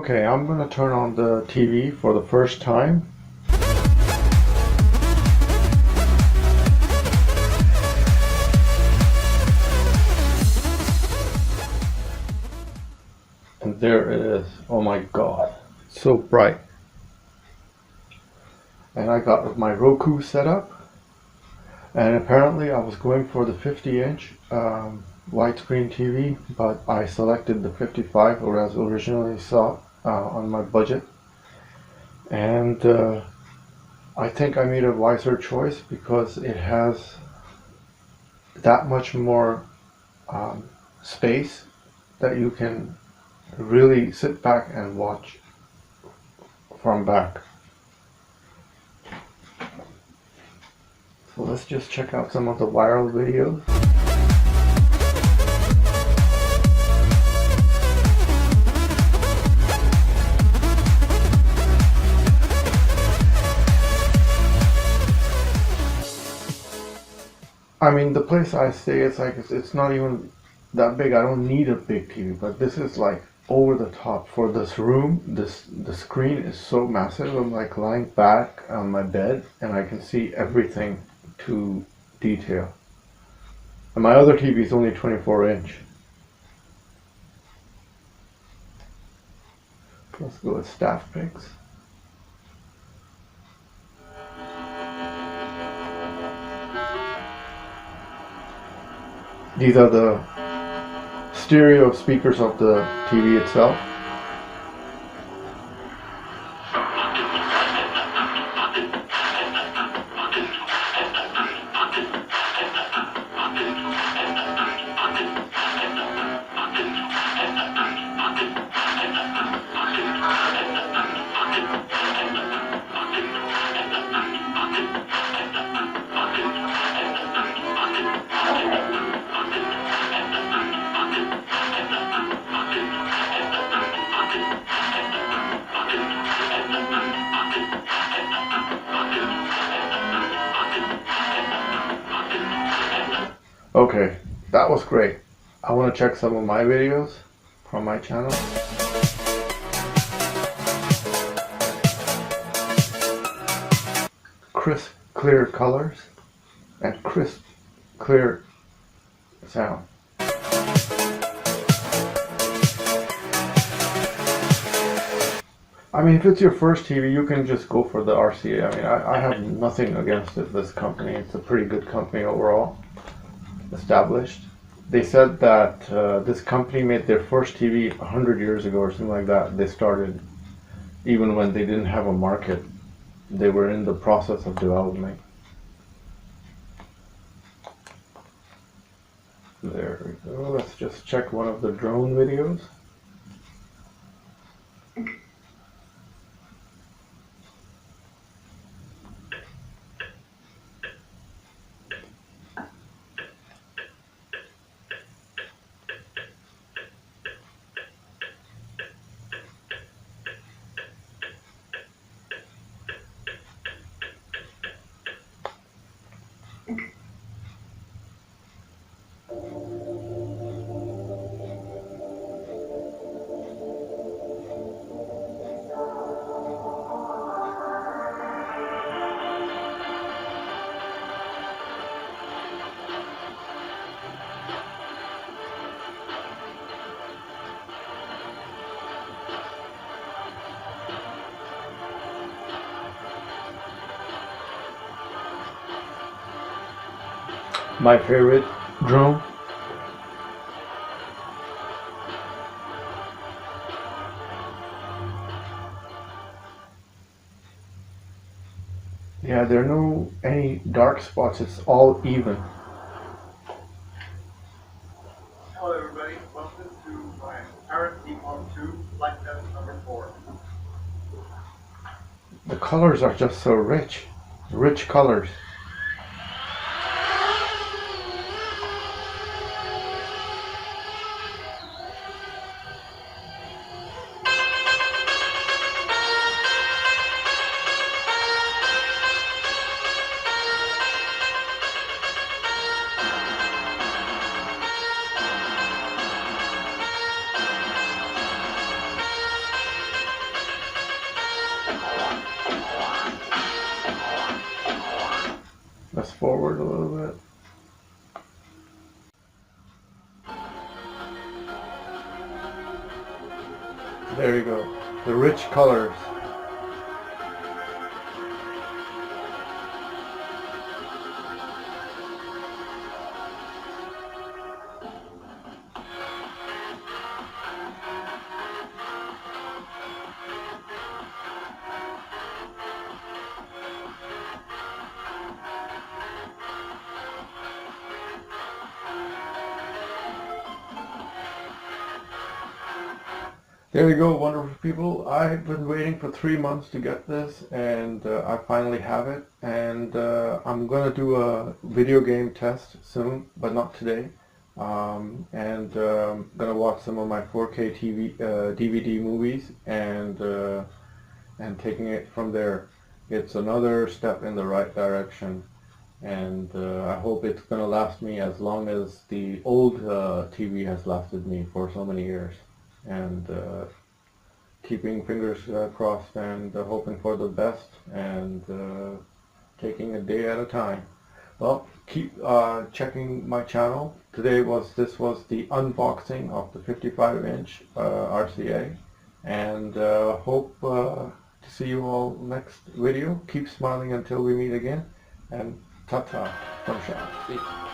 Okay, I'm gonna turn on the TV for the first time. And there it is. Oh my God, so bright. And I got my Roku set up. And apparently I was going for the 50-inch widescreen TV, but I selected the 55, whereas originally saw on my budget. And I think I made a wiser choice because it has that much more space that you can really sit back and watch from back. So let's just check out some of the viral videos. I mean, the place I stay, it's not even that big. I don't need a big TV, but this is like over the top for this room. The screen is so massive. I'm like lying back on my bed and I can see everything to detail. And my other TV is only 24-inch. Let's go with staff pics. These are the stereo speakers of the TV itself. Okay, that was great. I want to check some of my videos from my channel. Crisp, clear colors and crisp, clear sound. I mean, if it's your first TV, you can just go for the RCA. I mean, I have nothing against this company. It's a pretty good company overall. Established. They said that this company made their first TV 100 years ago or something like that. They started even when they didn't have a market. They were in the process of development. There we go. Let's just check one of the drone videos. My favorite drone. Yeah, there are no any dark spots. It's all even. Hello everybody, welcome to my RCA flight test number 4. The colors are just so rich colors. Let's forward a little bit. There you go. The rich colors. There you go, wonderful people. I've been waiting for 3 months to get this, and I finally have it. And I'm gonna do a video game test soon, but not today. Gonna watch some of my 4K TV DVD movies, and taking it from there. It's another step in the right direction, and I hope it's gonna last me as long as the old TV has lasted me for so many years. And keeping fingers crossed and hoping for the best, and taking a day at a time. Well, keep checking my channel. This was the unboxing of the 55-inch RCA, and hope to see you all next video. Keep smiling until we meet again, and ta-ta from Sean. See you.